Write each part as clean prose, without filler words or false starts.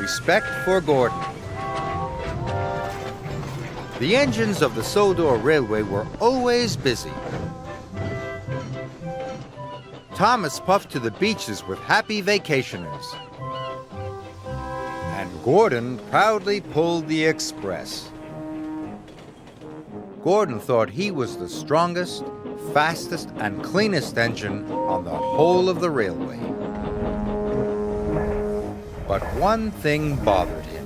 respect for Gordon. The engines of the Sodor Railway were always busy. Thomas puffed to the beaches with happy vacationers. And Gordon proudly pulled the express. Gordon thought he was the strongest, fastest, and cleanest engine on the whole of the railway. But one thing bothered him.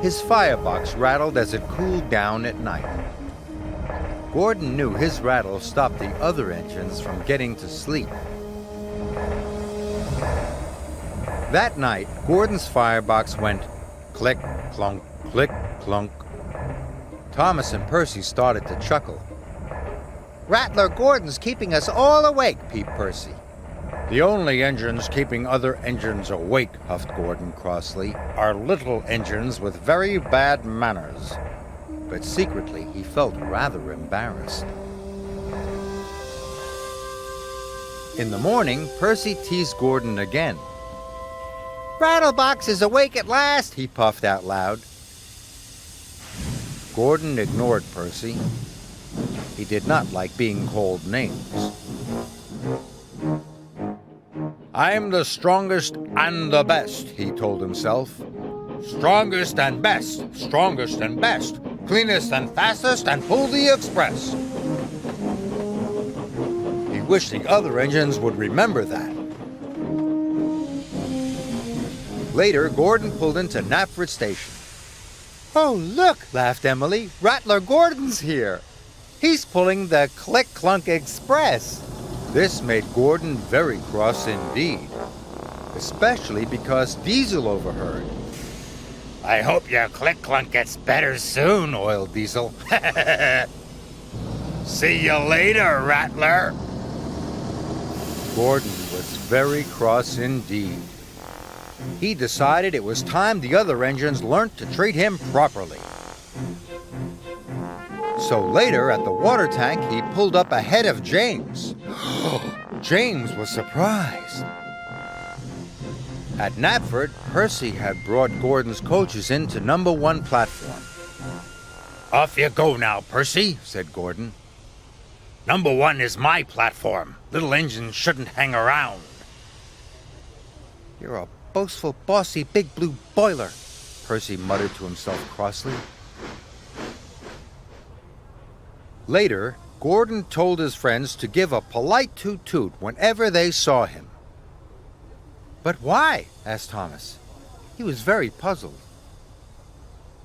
His firebox rattled as it cooled down at night. Gordon knew his rattle stopped the other engines from getting to sleep. That night, Gordon's firebox went click, clunk, click, clunk. Thomas and Percy started to chuckle. "Rattler Gordon's keeping us all awake," peeped Percy. "The only engines keeping other engines awake," huffed Gordon crossly, "are little engines with very bad manners." But secretly, he felt rather embarrassed. In the morning, Percy teased Gordon again. "Rattlebox is awake at last," he puffed out loud. Gordon ignored Percy. He did not like being called names. "I'm the strongest and the best," he told himself. "Strongest and best, strongest and best, cleanest and fastest, and pull the express." He wished the other engines would remember that. Later, Gordon pulled into Knapford Station. "Oh, look," laughed Emily. "Rattler Gordon's here. He's pulling the Click-Clunk Express." This made Gordon very cross indeed, especially because Diesel overheard. "I hope your Click-Clunk gets better soon," oiled Diesel. "See you later, Rattler." Gordon was very cross indeed. He decided it was time the other engines learned to treat him properly. So later, at the water tank, he pulled up ahead of James. James was surprised. At Knapford, Percy had brought Gordon's coaches into number 1 platform. "Off you go now, Percy," said Gordon. "Number 1 is my platform. Little engines shouldn't hang around." "You're a boastful, bossy, big blue boiler," Percy muttered to himself crossly. Later, Gordon told his friends to give a polite toot-toot whenever they saw him. "But why?" asked Thomas. He was very puzzled.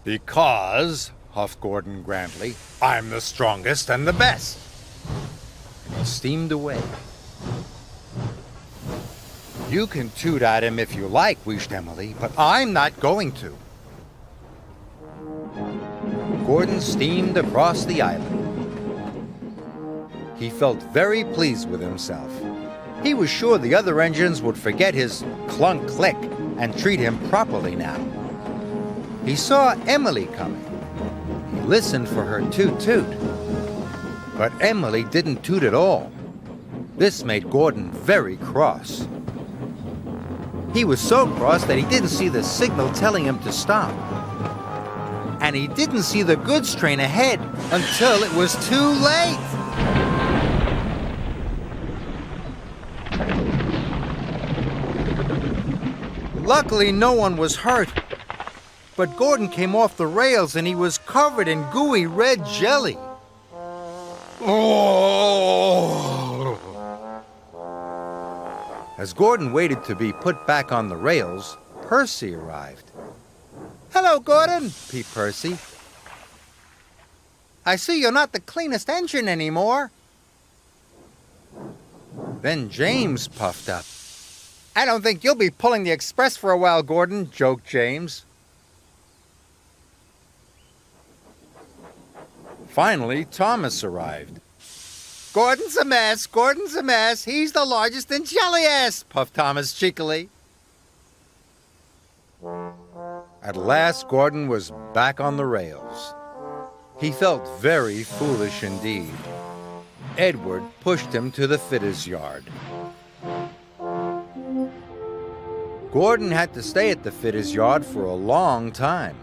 "Because," huffed Gordon grandly, "I'm the strongest and the best." And he steamed away. "You can toot at him if you like," wished Emily, "but I'm not going to." Gordon steamed across the island. He felt very pleased with himself. He was sure the other engines would forget his clunk-click and treat him properly now. He saw Emily coming. He listened for her toot-toot. But Emily didn't toot at all. This made Gordon very cross. He was so cross that he didn't see the signal telling him to stop. And he didn't see the goods train ahead until it was too late. Luckily, no one was hurt. But Gordon came off the rails and he was covered in gooey red jelly. Oh! As Gordon waited to be put back on the rails, Percy arrived. "Hello, Gordon," peeped Percy. "I see you're not the cleanest engine anymore." Then James puffed up. "I don't think you'll be pulling the express for a while, Gordon," joked James. Finally, Thomas arrived. "Gordon's a mess, Gordon's a mess. He's the largest and jelliest," puffed Thomas cheekily. At last, Gordon was back on the rails. He felt very foolish indeed. Edward pushed him to the fitter's yard. Gordon had to stay at the fitter's yard for a long time.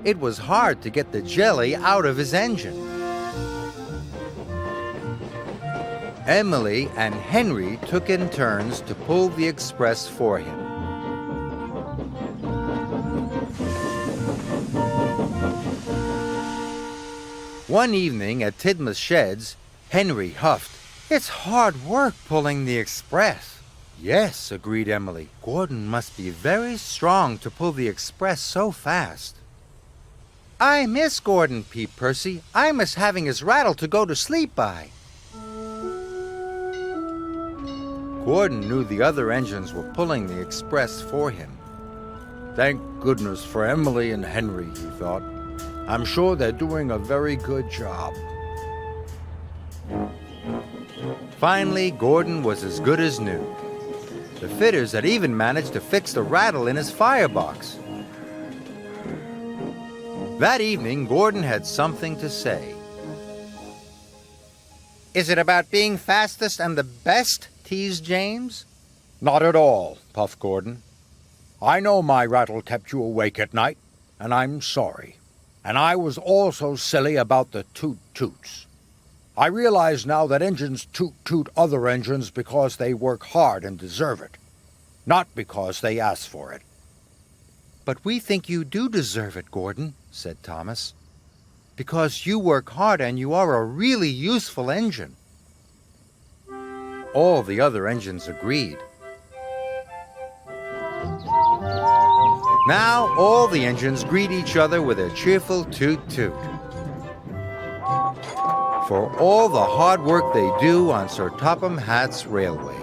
It was hard to get the jelly out of his engine. Emily and Henry took in turns to pull the express for him. One evening at Tidmouth's sheds, Henry huffed, "It's hard work pulling the express." "Yes," agreed Emily. "Gordon must be very strong to pull the express so fast." "I miss Gordon," peeped Percy. "I miss having his rattle to go to sleep by." Gordon knew the other engines were pulling the express for him. "Thank goodness for Emily and Henry," he thought. "I'm sure they're doing a very good job." Finally, Gordon was as good as new. The fitters had even managed to fix the rattle in his firebox. That evening, Gordon had something to say. "Is it about being fastest and the best?" teased James. "Not at all," puffed Gordon. "I know my rattle kept you awake at night, and I'm sorry. And I was also silly about the toot-toots. I realize now that engines toot-toot other engines because they work hard and deserve it, not because they ask for it." "But we think you do deserve it, Gordon," said Thomas, "because you work hard and you are a really useful engine." All the other engines agreed. Now all the engines greet each other with a cheerful toot-toot. For all the hard work they do on Sir Topham Hatt's railway.